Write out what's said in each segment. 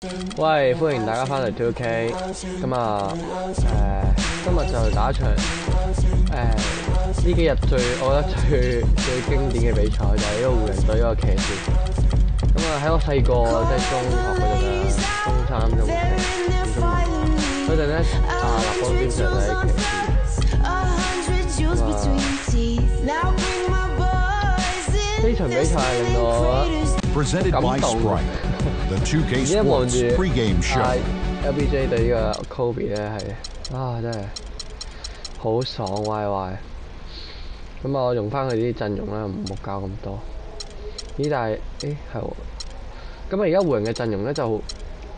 喂，歡迎大家翻嚟 2K， 咁啊，今日就打一場呢幾日我覺得最經典嘅比賽就係呢個湖人對呢個騎士。咁啊喺我細個即係中學嗰陣啦，中三、中四、嗰陣咧立邦邊上就係騎士。呢場比賽令我感動。而家望住LBJ 對呢個 Kobe 咧係真係好爽歪歪。咁我用翻佢啲陣容啦，唔好搞咁多。咦？但係係喎。咁而家湖人嘅陣容咧就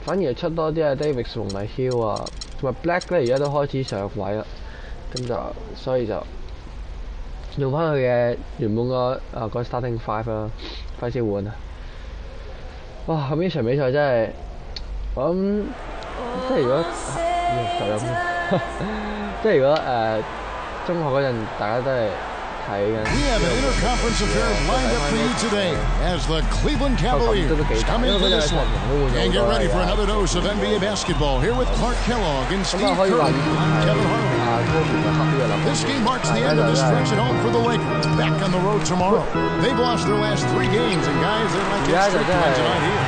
反而出多啲Davis 同埋 Hill 啊，同埋 Black 咧而家都開始上位啦。咁就所以就用翻佢嘅原本個starting five 啦，費事換啊！哇！咁呢場比賽真係，我諗即係如果就咁，即係如果中學嗰陣大家都係睇緊。We have an interconference affair lined up for you today as the Cleveland Cavaliers come into this one and get ready for another dose of NBA basketball here with Clark Kellogg and Steve Kerr and Kevin Harlan. This game marks the end of this stretch at home for the Lakers. Back on the road tomorrow. They've lost their last 3 games, and guys, they're like extra tonight here.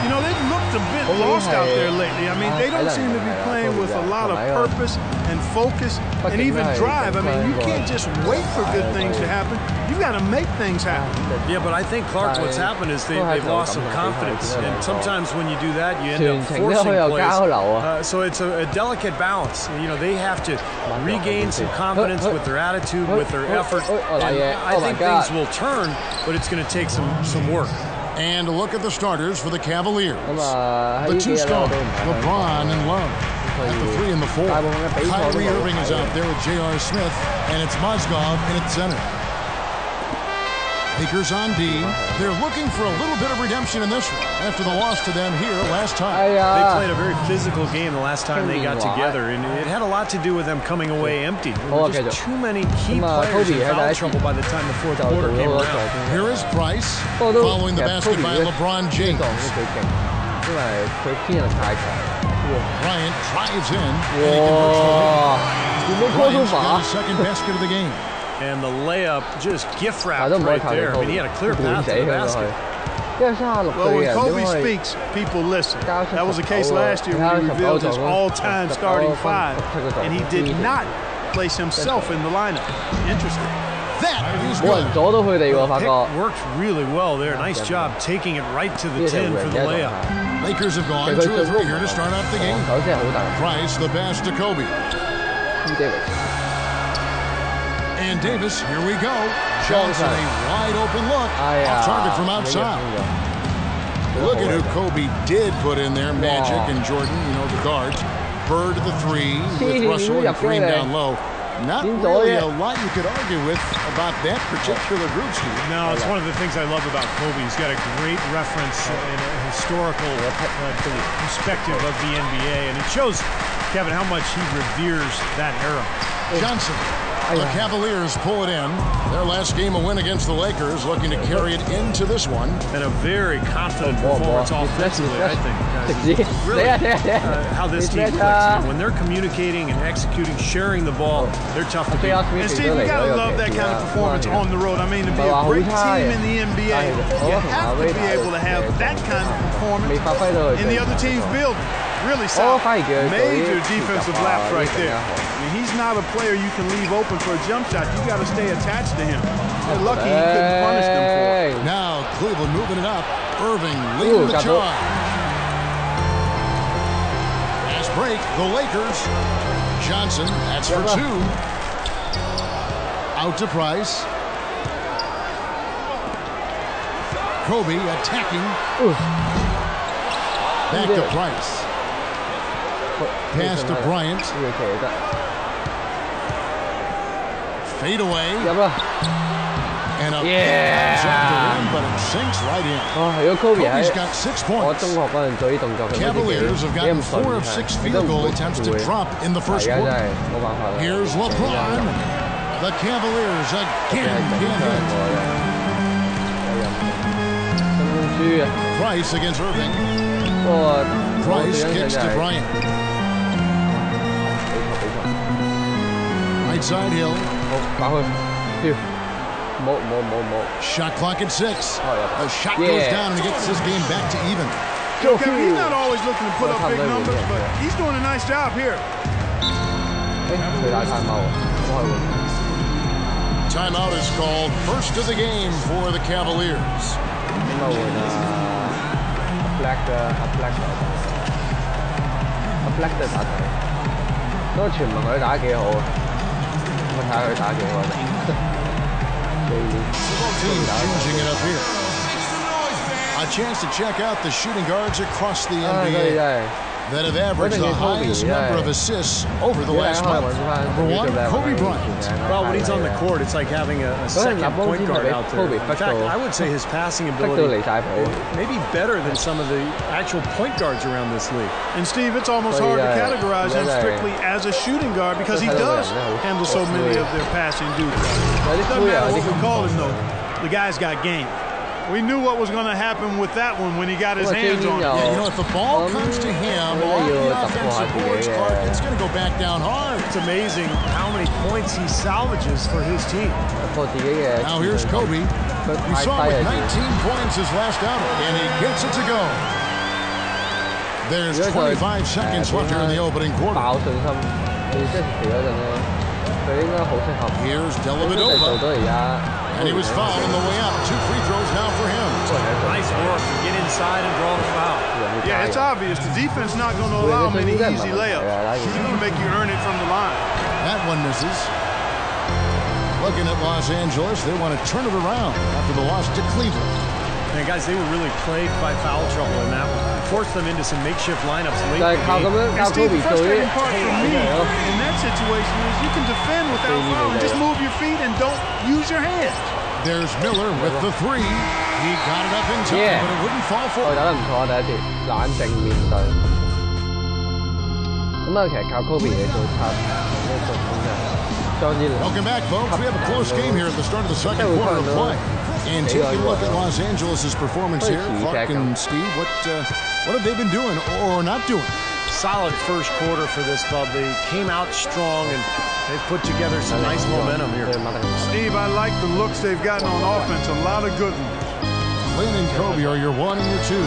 You know, they've looked a bit lost out there lately. I mean, they don't seem to be playing with a lot of purpose and focus and even drive. I mean, you can't just wait for good things to happen. You've got to make things happen. Yeah, but I think, Clark, what's happened is they've lost some confidence. And sometimes when you do that, you end up forcing plays. So it's a delicate balance. You know, they have to regain some confidence with their attitude, with their effort. And I think things will turn, but it's going to take some work. And a look at the starters for the Cavaliers. The 2 stars, LeBron and Love. At the 3 and the 4, Kyrie Irving is out there with J.R. Smith, and it's Mozgov in at center. Lakers on D. They're looking for a little bit of redemption in this one after the loss to them here last time. They played a very physical game the last time they got together, and it had a lot to do with them coming away empty. There were just too many key players in foul trouble by the time the fourth quarter came around. Here is Price following the basket by LeBron James. Bryant drives in. Bryant's got his second basket of the game. And the layup just gift wrapped right there. I mean, he had a clear path to the basket. Well, when Kobe speaks, people listen. That was the case last year when he revealed his all-time starting 5, and he did not place himself in the lineup. Interesting. That is good. The pick worked really well there. Nice job taking it right to the 10 for the layup. Lakers have gone 2 or 3 here to start off the game. Price the pass to Kobe. And Davis, here we go. Johnson, a wide open look. Off target from outside. Look at who Kobe did put in there. Magic and Jordan, you know, the guards. Bird at the 3 with Russell and Green down low. Not really a lot you could argue with about that particular group, Steve. No, it's one of the things I love about Kobe. He's got a great reference and a historical perspective of the NBA, and it shows, Kevin, how much he reveres that era. Johnson. The Cavaliers pull it in. Their last game a win against the Lakers, looking to carry it into this one. And a very confident performance offensively, I think. Really, how this team clicks. When they're communicating and executing, sharing the ball, they're tough to beat. And Steve, you got to love that kind of performance on the road. I mean, to be a great team in the NBA, you have to be able to have that kind of performance in the other teteam's building. Really solid. Major defensive lapse right there. I mean, he's not a player you can leave open for a jump shot. You got to stay attached to him. They're lucky he couldn't punish them for it. Now Cleveland moving it up. Irving leading the charge. Fast break, the Lakers. Johnson, that's for 2. Out to Price. Kobe attacking. Back to Price. Pass to Bryant. Fade away. And a pass off the rim, but it sinks right in. Kobe's got 6 points. Cavaliers have gotten 4 of 6 field goal attempts to drop in the first quarter. Here's LeBron. The Cavaliers again can't hit. Price against Irving. Price kicks to Bryant. Right side Hill. Shot clock at 6. The shot goes down and he gets this game back to even. He's not always looking to put up big numbers, but he's doing a nice job here. Timeout is called. First of the game for the Cavaliers. Teams changing it up here. A chance to check out the shooting guards across the NBA that have averaged the highest number of assists over the last month. Number 1, Kobe Bryant. Well, when he's on the court, it's like having a second point guard out there. In fact, I would say his passing ability may be better than some of the actual point guards around this league. And Steve, it's almost hard to categorize him strictly as a shooting guard because he does handle so many of their passing duties. It doesn't matter what we call him, though. The guy's got game. We knew what was going to happen with that one when he got his hands on it. Yeah, you know, if the ball comes to him on the offensive boards, Clark, it's going to go back down hard. It's amazing how many points he salvages for his team. Now here's Kobe. We saw with 19 points his last outing, and he gets it to go. There's 25 seconds left here in the opening quarter. Here's Dellavedova. And he was fouled on the way up. 2 free throws now for him. Nice work to get inside and draw the foul. Yeah, it's obvious. The defense not going to allow many easy layups. They're going to make you earn it from the line. That one misses. Looking at Los Angeles, they want to turn it around after the loss to Cleveland. And guys, they were really plagued by foul trouble in that one. It forced them into some makeshift lineups late in the game. And Steve, the frustrating part for me in that situation is you can defend without fouling. Just move your feet and don't use your hands. There's Miller with the 3. He got it up in time, but it wouldn't fall for him. 打得唔錯，第一節冷靜面對。咁啊，其實靠 Kobe 嚟做插，做將啲。Welcome back, folks. We have a close game here at the start of the second quarter of play. And taking a look at Los Angeles' performance here, Clark and Steve, what have they been doing or not doing? Solid first quarter for this club. They came out strong and they've put together some nice momentum here. Steve, I like the looks they've gotten on offense. A lot of good ones. Lynn and Kobe are your 1 and your 2.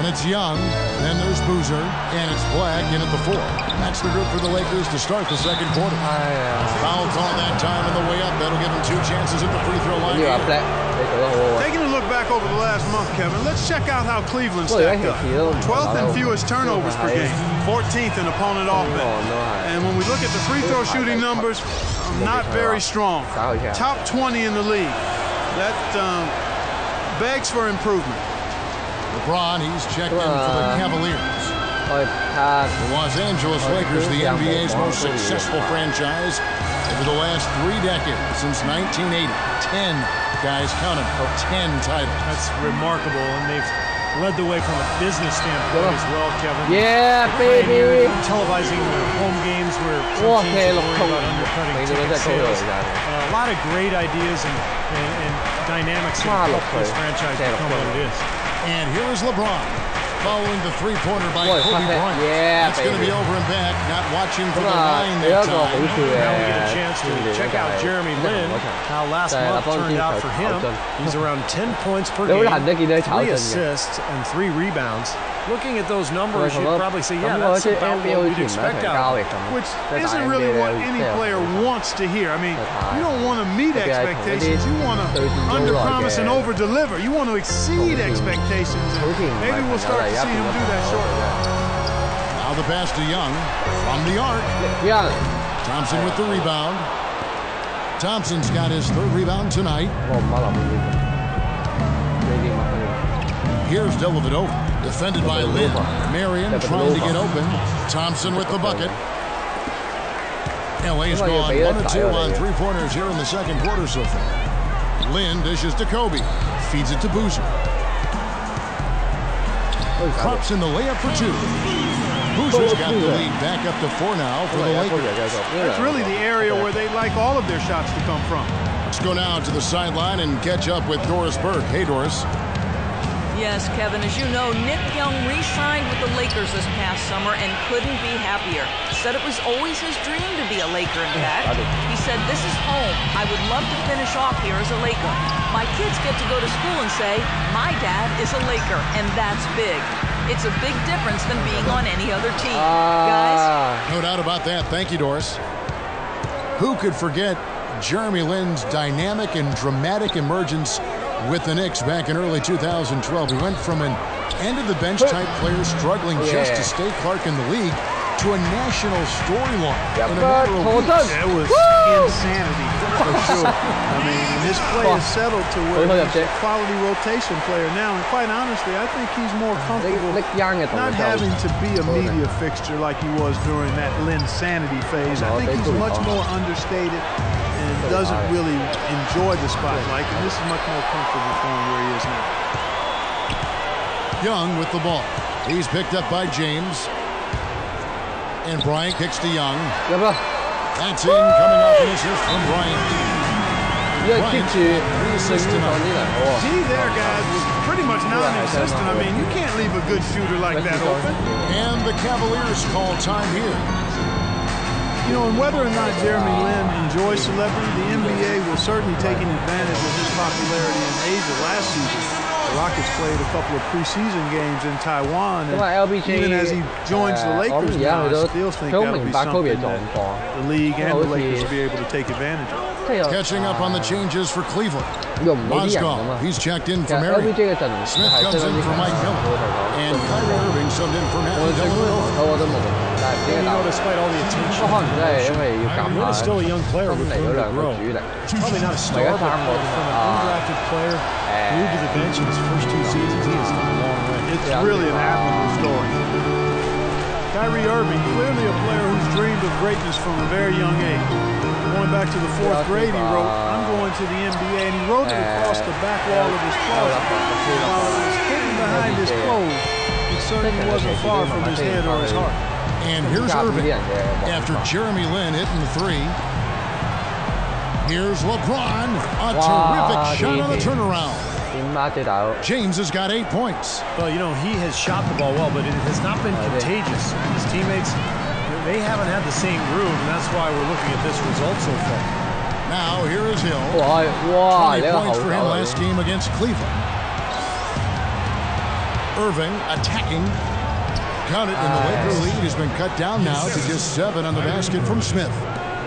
And it's Young, then there's Boozer, and it's Black in at the 4. That's the group for the Lakers to start the second quarter. Foul call that time on the way up. That'll give them 2 chances at the free throw line. Taking a look back over the last month, Kevin, let's check out how Cleveland stacked up. 12th in fewest turnovers per game, 14th in opponent offense. And when we look at the free throw shooting numbers, not very strong. Top 20 in the league. That begs for improvement. LeBron, he's checked in for the Cavaliers. The Los Angeles Lakers, the NBA's most successful franchise over the last 3 decades, since 1980. 10 guys counted, 10 titles. That's remarkable, and they've led the way from a business standpoint as well, Kevin. Yeah, baby! Televising their home games where some teams are worried about undercutting ticket sales. A lot of great ideas and dynamics that help this franchise become what it is. And here is LeBron following the 3-pointer by Kobe Bryant. That's going to be over and back, not watching for the line that time. Now we get a chance to check out Jeremy Lin, how last month turned out for him. He's around 10 points per game, 3 assists, and 3 rebounds. Looking at those numbers, you'd probably say, yeah, that's about what we'd expect out of him. Which isn't really what any player wants to hear. I mean, you don't want to meet expectations. You want to under-promise and over-deliver. You want to exceed expectations. And maybe we'll start to see him do that shortly. Now the pass to Young from the arc. Thompson with the rebound. Thompson's got his 3rd rebound tonight. Here's Dellavedova. Defended by Lynn. Marion trying to get open. Thompson with the bucket. LA's gone 1-2 on 3-pointers here in the second quarter so far. Lynn dishes to Kobe. Feeds it to Boozer. Klopp's in the layup for 2. Boozer's got the lead back up to 4 now for the Lakers. That's really the area where they like all of their shots to come from. Let's go now to the sideline and catch up with Doris Burke. Hey, Doris. Yes, Kevin, as you know, Nick Young re-signed with the Lakers this past summer and couldn't be happier. Said it was always his dream to be a Laker, in fact. He said, "This is home. I would love to finish off here as a Laker. My kids get to go to school and say, my dad is a Laker, and that's big. It's a big difference than being on any other team." Guys? No doubt about that. Thank you, Doris. Who could forget Jeremy Lin's dynamic and dramatic emergence with the Knicks back in early 2012. He went from an end-of-the-bench type player struggling just to stay Clark in the league to a national storyline in a matter of weeks. It was insanity, for sure. I mean, his play is settled to where he's a quality rotation player now, and quite honestly, I think he's more comfortable not having to be a media fixture like he was during that Linsanity phase. I think he's much more understated and doesn't really enjoy the spotlight, and this is much more comfortable for him where he is now. Young with the ball. He's picked up by James. And Bryant kicks to Young. That's in, coming off an assist from Bryant. G there, guys, was pretty much non-existent. I mean, you can't leave a good shooter like that open. And the Cavaliers call time here. You know, and whether or not Jeremy Lin enjoys celebrity, the NBA was certainly taking advantage of his popularity in Asia last season. The Rockets played a couple of preseason games in Taiwan, and even as he joins the Lakers now, I still think that'll be something that the league and the Lakers will be able to take advantage of. Catching up on the changes for Cleveland. Mozgov, he's checked in for Mary. Smith comes in for Mike Miller. And Kyrie Irving subbed in for Matthew Dellavedova. You know, despite all the attention, Lin is still a young player with room to grow. He's probably not a star, but from an undrafted player glued to the bench in his first 2 seasons, he has come a long way. It's really an admirable story. Kyrie Irving, clearly a player who's dreamed of greatness from a very young age. Going back to the 4th grade, he wrote, "I'm going to the NBA," and he wrote it across the back wall of his closet. While it was hidden behind his clothes, it certainly wasn't far from his head or his heart. And here's Irving after Jeremy Lin hitting the 3. Here's LeBron, a terrific shot on the turnaround. James has got 8 points. Well, you know, he has shot the ball well, but it has not been contagious. His teammates, they haven't had the same groove, and that's why we're looking at this result so far. Now, here is Hill. 20 points for him last game against Cleveland. Irving attacking. Count it, and the Laker lead has been cut down now to just 7 on the basket from Smith.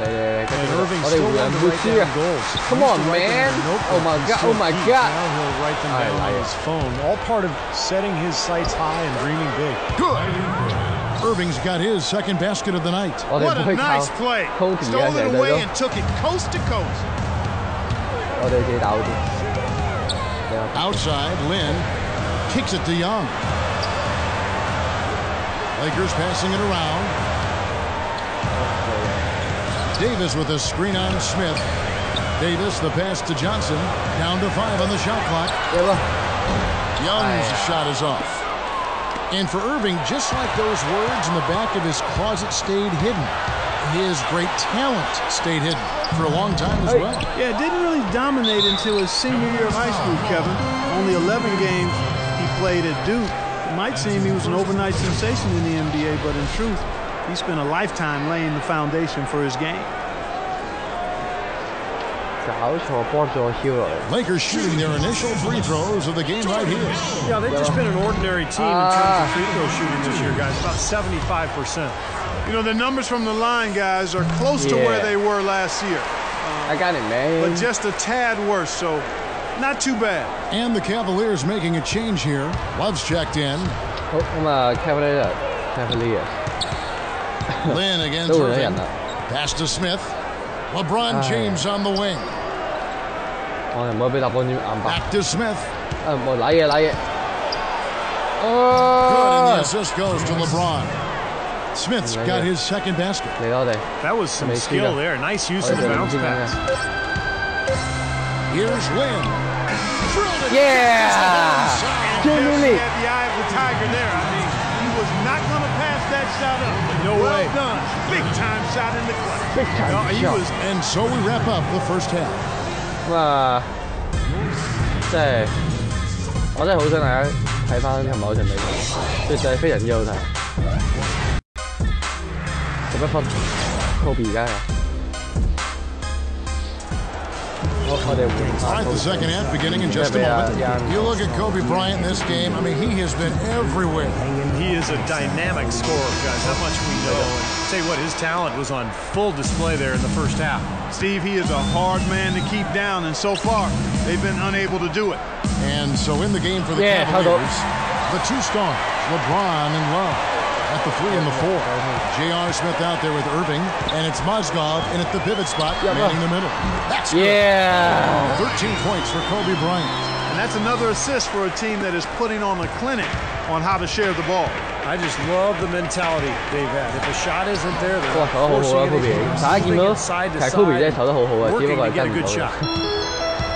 And Irving still won to write down goals. Come on, man. Oh, my God. Oh, my God. Now he'll write them down on his phone. All part of setting his sights high and dreaming big. Good. Irving's got his second basket of the night. What a nice play. Stole it away and took it coast to coast. Outside, Lin kicks it to Young. Lakers passing it around. Davis with a screen on Smith. Davis, the pass to Johnson. Down to 5 on the shot clock. Young's shot is off. And for Irving, just like those words in the back of his closet stayed hidden, his great talent stayed hidden for a long time as well. Yeah, it didn't really dominate until his senior year of high school, Kevin. Only 11 games he played at Duke. It might seem he was an overnight sensation in the NBA, but in truth, he spent a lifetime laying the foundation for his game. Lakers shooting their initial free throws of the game right here. Yeah, they've just been an ordinary team in terms of free throw shooting this year, guys. About 75%. You know, the numbers from the line, guys, are close to where they were last year. I got it, man. But just a tad worse, so not too bad. And the Cavaliers making a change here. Love's checked in. Cavaliers. Lin against Irving. Pass to Smith. LeBron James on the wing. Back to Smith. Good, and the assist goes to LeBron. Smith's got his second basket. That was some skill there. Nice use of the bounce pass. Here's Lin. Yeah! He had the eye of the tiger there. I mean, he was not going to pass that shot up. No way. Well done. Big time shot in the clutch. Big time shot. And so we wrap up the first half. 咁啊，即係我真係好想大家睇翻琴日嗰場比賽，絕對非常之好睇。11分 ，Kobe 而家係。All right, the second half beginning in just a moment. You look at Kobe Bryant in this game. I mean, he has been everywhere. He is a dynamic scorer, guys. How much we know. And tell you what, his talent was on full display there in the first half. Steve, he is a hard man to keep down, and so far, they've been unable to do it. And so in the game for the Cavaliers, the two stars, LeBron and Love. At the 3 and the 4. J.R. Smith out there with Irving, and it's Mozgov in at the pivot spot, manning the middle. That's good. 13 points for Kobe Bryant. And that's another assist for a team that is putting on a clinic on how to share the ball. I just love the mentality they've had. If a shot isn't there, they're 哇，手得好好啊 ，Kobe！ 大家見到其實 Kobe 真係手得好好啊，只不過係跟唔到。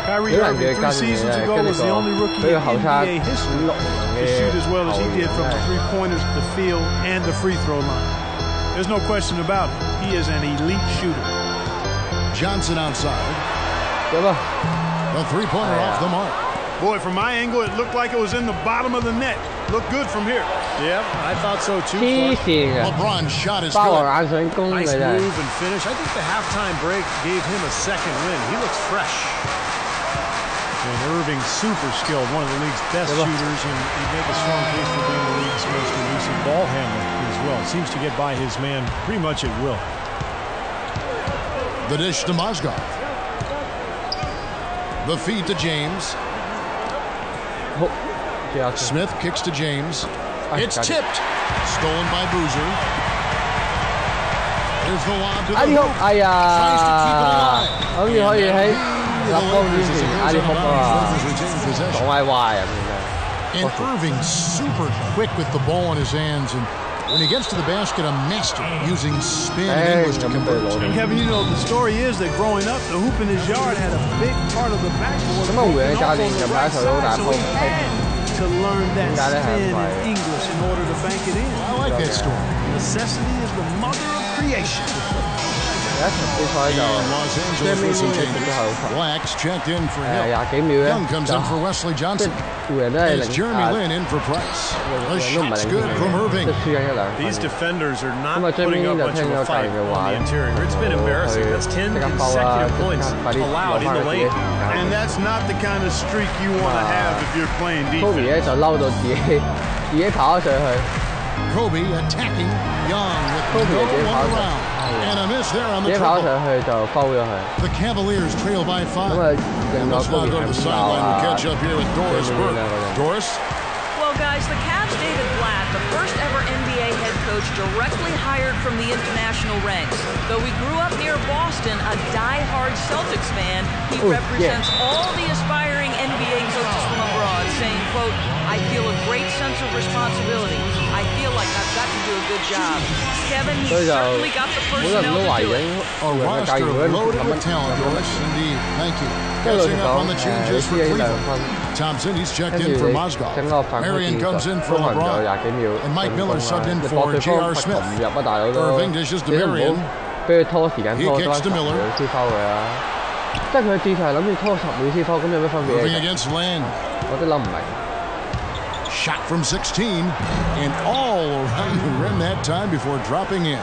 Kyrie Irving 3 seasons ago was the only rookie in NBA history to shoot as well as he did from the three-pointers, the field, and the free throw line. There's no question about it. He is an elite shooter. Johnson outside. The three-pointer off the mark. Boy, from my angle, it looked like it was in the bottom of the net. Looked good from here. Yeah, I thought so too. LeBron's shot is good. Nice move and finish. I think the halftime break gave him a second win. He looks fresh. And Irving, super skilled, one of the league's best shooters, and you make a strong case for being the league's most elusive ball handler as well. Seems to get by his man pretty much at will. The dish to Mozgov. The feed to James. Smith kicks to James. It's tipped. Stolen by Boozer. Here's the lob to the hoop. Tries to keep it alive. 立方之前阿里霍啊，講歪歪啊！ And Irving super quick with the ball in his hands, and when he gets to the basket, a master using spin and English to convert. And Kevin, you know the story is that growing up, the hoop in his yard had a big part of the backboard. So he had to learn that spin in English in order to bank it in. I like that story. Necessity is the mother of creation. Los Angeles Blacks checked in for Hill. Young comes in for Wesley Johnson. It's Jeremy Lin in for Price. The shot's good from Irving. These defenders are not putting up much of a fight on the interior. It's been embarrassing. That's 10 consecutive points allowed in the lane. And that's not the kind of streak you want to have if you're playing defense. Kobe attacking Young with no one around. And a miss there on the triple. The Cavaliers trail by 5. And let's now go to the sideline and catch up here with Doris Burke. Doris? Well, guys, the Cavs' David Blatt, the first ever NBA head coach directly hired from the international ranks. Though he grew up near Boston, a die-hard Celtics fan, he represents all the aspiring NBA coaches from abroad, saying, quote, I feel a great sense of responsibility. I feel like I've got to do a good job. Kevin, he certainly got the personnel to do it. A roster loaded with talent, Doris. Indeed. Thank you. Catching up on the changes for Cleveland. Thompson, he's checked in for Mozgov. Marion comes in for LeBron. And Mike Miller subbed in for J.R. Smith. Irving dishes to Marion. He kicks to Miller. Irving against Land. Shot from 16, and all around the rim that time before dropping in.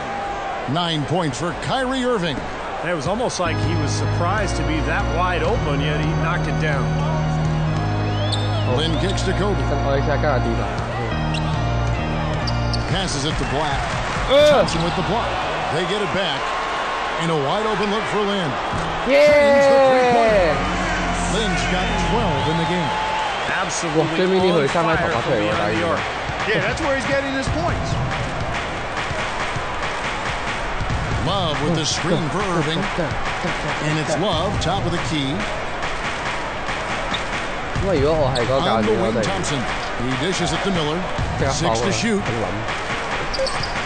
9 points for Kyrie Irving. It was almost like he was surprised to be that wide open, yet he knocked it down. Lynn kicks to Kobe. Passes it to Black. Thompson with the block. They get it back. And a wide open look for Lynn. Yeah! Lynn's got 12 in the game. Absolutely. Yeah, that's where he's getting his points. Love with the screen for Irving. And it's Love, top of the key. On the wing, Thompson. He dishes it to Miller. 6 to shoot.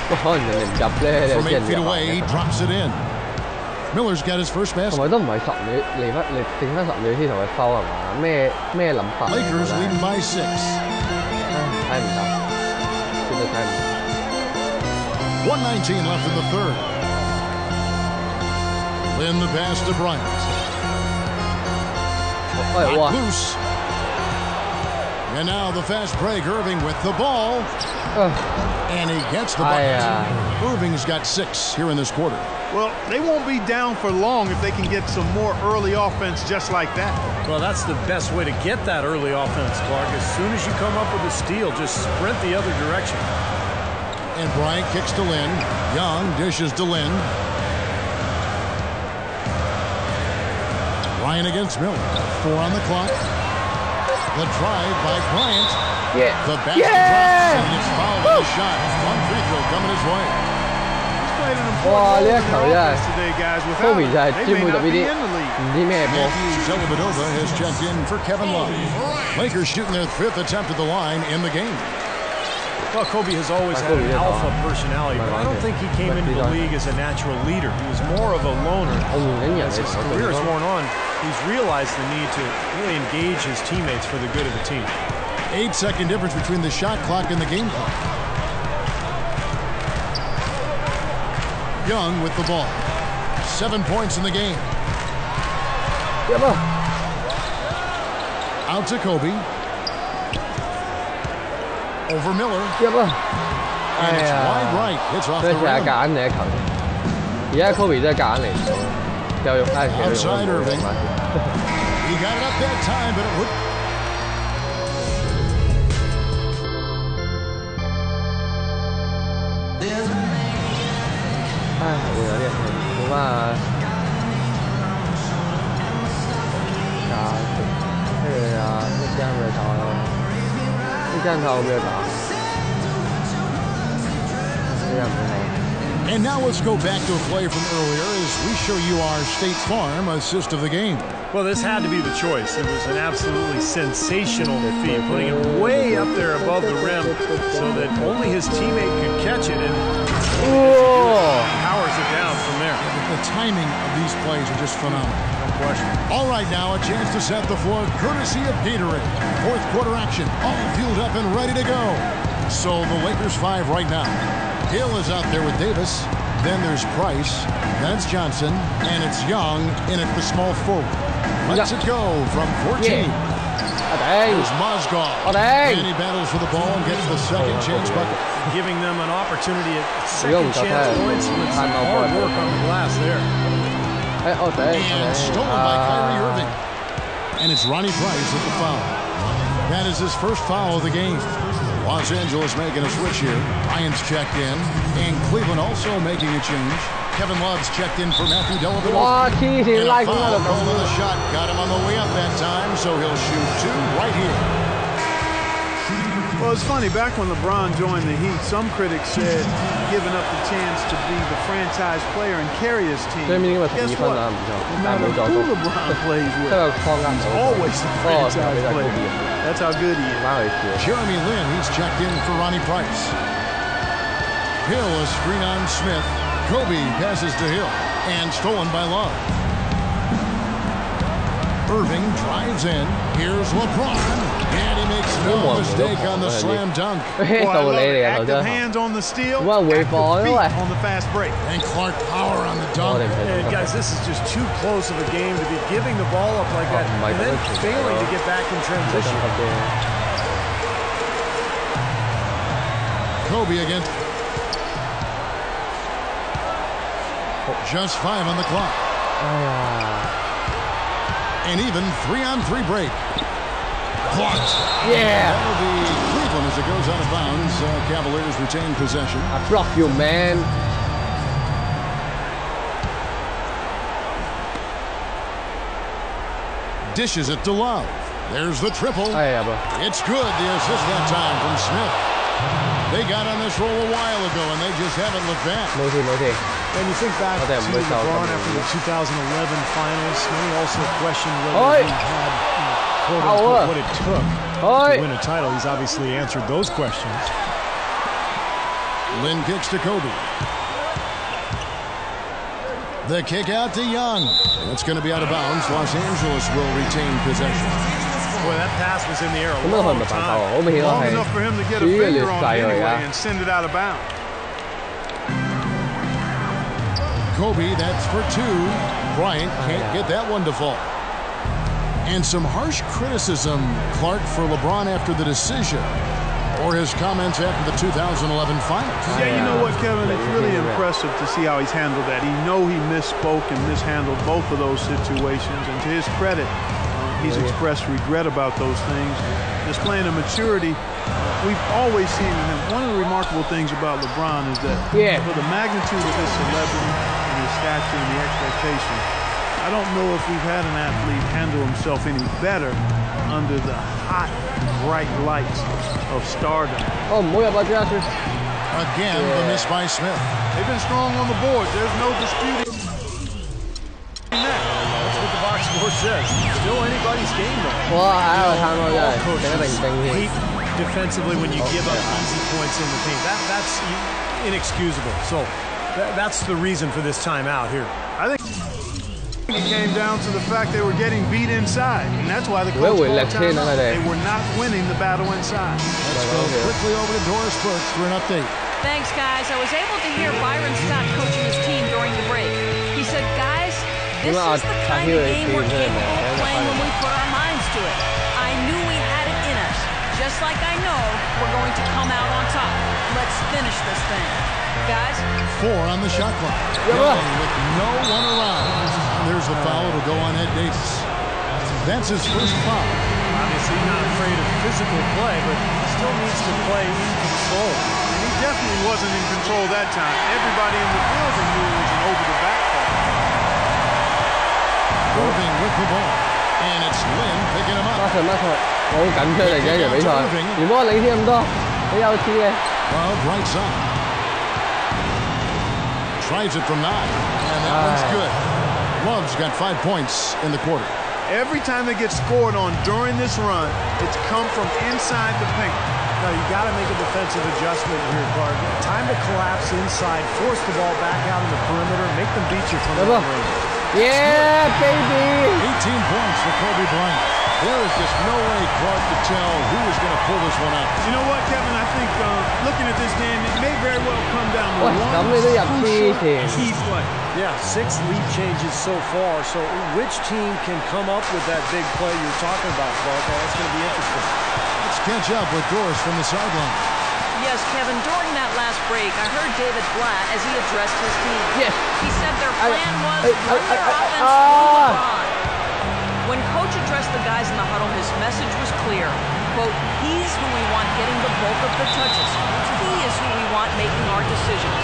From 8 feet away, he drops it in. Miller's got his first basket. Lakers leading by 6. 1:19 left in the third. Lynn the pass to Bryant. Loose. And now the fast break. Irving with the ball. And he gets the bucket. Irving's got 6 here in this quarter. Well, they won't be down for long if they can get some more early offense just like that. Well, that's the best way to get that early offense, Clark. As soon as you come up with a steal, just sprint the other direction. And Bryant kicks to Lynn. Young dishes to Lynn. Ryan against Miller. 4 on the clock. The drive by Bryant. The basket drops and gets fouled on the shot. One free throw coming his way. He's played an important role in their offense today, guys. Without him, they may not be in the league. Matthew Dellavedova has checked in for Kevin Love. Lakers shooting their 5th attempt at the line in the game. Well, Kobe has always had an alpha personality, but I don't think he came into the league as a natural leader. He was more of a loner. As his career has worn on, he's realized the need to really engage his teammates for the good of the team. 8-second difference between the shot clock and the game clock. Young with the ball. 7 points in the game. Out to Kobe. Over Miller. And it's wide right. It's off the rim. Outside Irving. He got it up that time, but it would. And now let's go back to a play from earlier as we show you our State Farm assist of the game. Well, this had to be the choice. It was an absolutely sensational feat, putting it way up there above the rim so that only his teammate could catch it, and powers it down from there. The timing of these plays are just phenomenal. No question. All right, now a chance to set the floor courtesy of Gatorade. 4th quarter action, all fueled up and ready to go. So the Lakers 5 right now. Hill is out there with Davis. Then there's Price. Then it's Johnson. And it's Young in at the small forward. Lets it go from 14. There's Mozgov. And he battles for the ball and gets the second chance bucket. Giving them an opportunity at second chance points with some hard work on the glass there. And stolen by Kyrie Irving. And it's Ronnie Price at the foul. That is his first foul of the game. Los Angeles making a switch here. Bryant's checked in. And Cleveland also making a change. Kevin Love's checked in for Matthew Dellavedova. And a foul called on the shot. Got him on the way up that time, so he'll shoot 2 right here. Well, it's funny. Back when LeBron joined the Heat, some critics said giving up the chance to be the franchise player and carry his team. Guess what? No matter who LeBron plays with, he's always the franchise player. That's how good he is. Jeremy Lin, he's checked in for Ronnie Price. Hill, a screen on Smith. Kobe passes to Hill and stolen by Love. Irving drives in. Here's LeBron. And he makes no mistake on the slam dunk. Active hands on the steal, active feet on the fast break. And Clark Power on the dunk. And guys, this is just too close of a game to be giving the ball up like that and then failing to get back in transition. Kobe against. Just 5 on the clock. And even 3-on-3 break. Blocked. That will be Cleveland as it goes out of bounds. Cavaliers retain possession. I block you, man. Dishes it to Love. There's the triple. It's good. The assist that time from Smith. They got on this roll a while ago, and they just haven't looked back. And you think back to LeBron after the 2011 finals, many also questioned whether he had, quote-unquote, what it took to win a title. He's obviously answered those questions. Lynn kicks to Kobe. The kick out to Young. That's going to be out of bounds. Los Angeles will retain possession. Boy, that pass was in the air a long time. Long enough for him to get a finger on it anyway and send it out of bounds. Kobe, that's for 2. Bryant can't get that one to fall. And some harsh criticism, Clark, for LeBron after the decision, or his comments after the 2011 finals. Yeah, you know what, Kevin? It's really impressive to see how he's handled that. He misspoke and mishandled both of those situations. And to his credit, he's expressed regret about those things, displaying a maturity we've always seen in him. One of the remarkable things about LeBron is that for the magnitude of his celebrity and his stature and the expectation, I don't know if we've had an athlete handle himself any better under the hot, bright lights of stardom. Again, the miss by Smith. They've been strong on the board. There's no disputing that. That's what the box score says. Still anybody's game, though. Hate defensively when you give up easy points in the paint. That's inexcusable. So that's the reason for this timeout here. I think it came down to the fact they were getting beat inside, and that's why the coach called timeout. They were not winning the battle inside. Let's go quickly over to Doris Burke for an update. Thanks, guys. I was able to hear Byron Scott coaching his team during the break. He said, guys, this is the kind of game we're capable of playing when we put our minds to it. I knew we had it in us, just like I know we're going to come out on top. Let's finish this thing. Guys? 4 on the shot clock. Young with no one around. There's the foul. It'll go on Ed Davis. That's his first foul. Obviously not afraid of physical play, but still needs to play in control. And he definitely wasn't in control that time. Everybody in the building knew it was an over-the-back call. Irving with the ball. And it's Lynn picking him up. 好緊張嚟嘅一場比賽，唔好理添咁多，你有次嘅。Well, right side. Tries it from 9, and that one's good. Love's got 5 points in the quarter. Every time they get scored on during this run, it's come from inside the paint. Now, you got to make a defensive adjustment here, Clark. Time to collapse inside, force the ball back out on the perimeter, make them beat you from the range. Yeah, baby! 18 points for Kobe Bryant. There is just no way Clark could tell who was going to pull this one out. You know what, Kevin? I think looking at this game, it may very well come down to one key play. Yeah, 6 lead changes so far. So which team can come up with that big play you're talking about, Clark? That's going to be interesting. Let's catch up with Doris from the sideline. Yes, Kevin, during that last break, I heard David Blatt as he addressed his team. Yes. He said their plan was run their offense through LeBron. When Coach addressed the guys in the huddle, his message was clear. Quote, he's who we want getting the bulk of the touches. He is who we want making our decisions.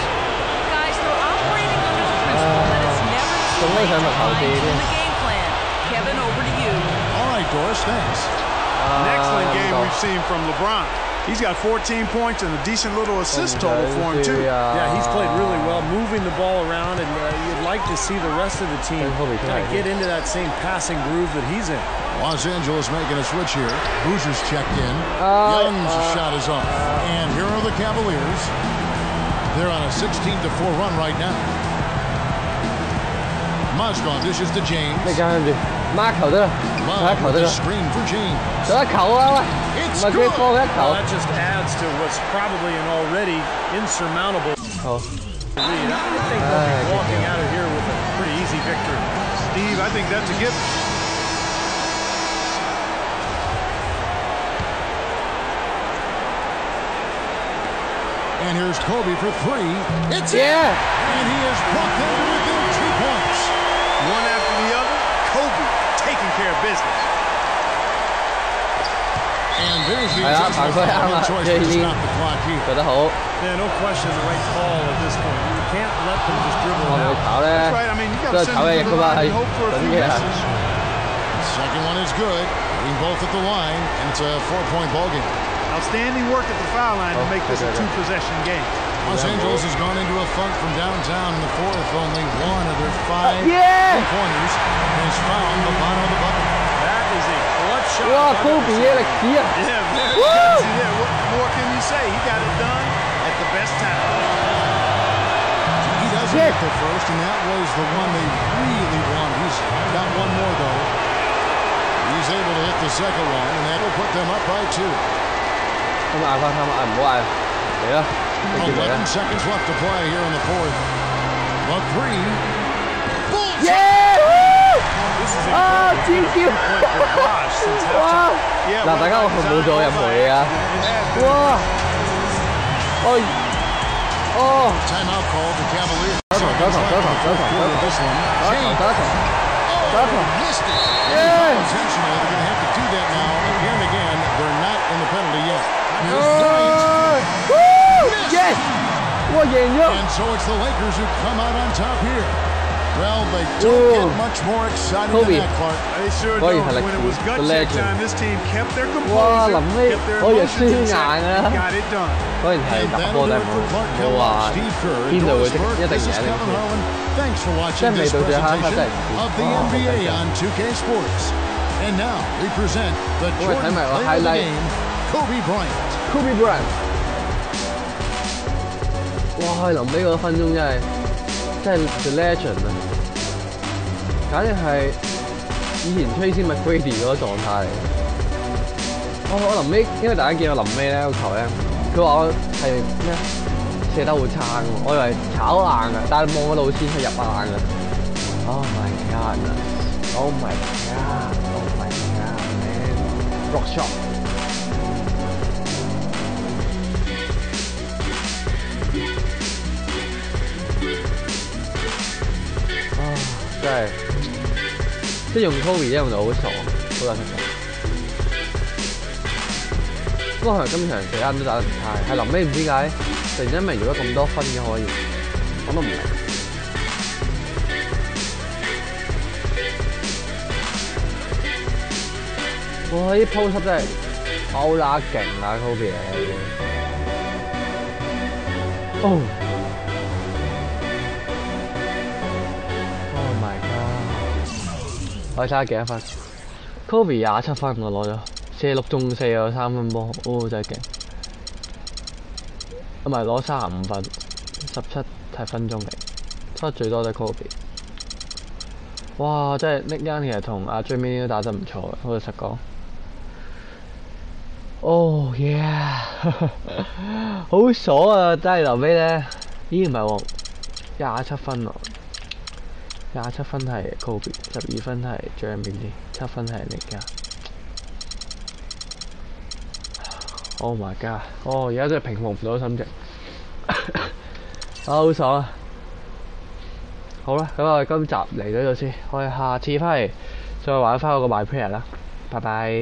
Guys, they're operating under the principle that it's never too late to fine-tune the game plan. Kevin, over to you. All right, Doris, thanks. An excellent game we've seen from LeBron. He's got 14 points and a decent little assist total for him, too. Yeah, he's played really well, moving the ball around, and you'd like to see the rest of the team kind of get into that same passing groove that he's in. Los Angeles making a switch here. Boozer's checked in. Young's shot is off. And here are the Cavaliers. They're on a 16-4 run right now. Mozgov dishes to James. Love with the screen for James. It's good. That just adds to what's probably an already insurmountable lead. I think they'll be walking out of here with a pretty easy victory. Steve, I think that's a gift. And here's Kobe for 3. It's yeah. And he has brought them to within 2 points. One after the other, Kobe taking care of business. And there's the choice to stop the clock here. Yeah, no question, the right call at this point. You can't let them just dribble it out. That's right. I mean, you got to send them to the line and hope for a few misses. Second one is good. Being both at the line, and it's a 4-point ball game. Outstanding work at the foul line to make this a 2-possession game. Los Angeles has gone into a funk from downtown in the 4th. Only one of their 5 three-pointers has found the bottom of the bucket. That is a clutch shot. Wow, Kobe, yeah, very easy there. What more can you say? He got it done at the best time. He doesn't get the first, and that was the one they really wanted. He's got one more, though. He's able to hit the second one, and that will put them up by 2. 11 seconds left to play here in the 4th. The 3. Yeah! 啊！尖叫！哇！嗱，大家我冇做任何嘢啊！哇！哦！走球！Yes! 哇，贏咗！ And so it's the Lakers who come out on top here. Well, they don't get much more exciting than that, Clark. They sure don't. When it was gut check time, this team kept their composure. 哇，臨尾我以為輸硬啊！ Got it done. 果然係突破定冇話邊度會一定贏呢？ Thanks for watching this presentation of the NBA on 2K Sports. And now we present the Jordan Player of the Game, Kobe Bryant. Kobe Bryant. 哇！臨尾嗰分鐘真係 the legend 啊！簡直係以前 Tracy McGrady 嗰個狀態嚟。我臨尾，因為大家見我臨尾咧個球咧，佢話我係咩射得好差嘅，我以為炒硬嘅，但係望個路線係入硬嘅。Oh my god! Oh my god! Oh my god! Man! Rock shot! 真係，即係用 Kobe 用到好傻，好有實力。不過今場其他人都打得唔差，係臨尾唔知點解突然間咪如果咁多分嘅可以，我都唔明。哇！啲 post up 真係好乸勁啊 ，Kobe！ 哦。我睇下幾多分 ？Kobe 27分我攞咗，射6中4有3分波，哦真係勁！唔係攞35分，17係分鐘嚟，出最多都係 Kobe。哇！真係 Nick Young 其實同阿 Jimmy 都打得唔錯嘅，好老實講。Oh yeah！ 好爽啊！真係臨尾咧，咦唔係喎，27分喎。27分係 Kobe， 12分係 Jimmy， 7分係Nick Young。Oh my god！ 哦，而家真係平復唔到心情，好爽啊！好啦，咁我哋今集嚟到呢度先，我哋下次翻嚟再玩翻我個 My Player 啦，拜拜。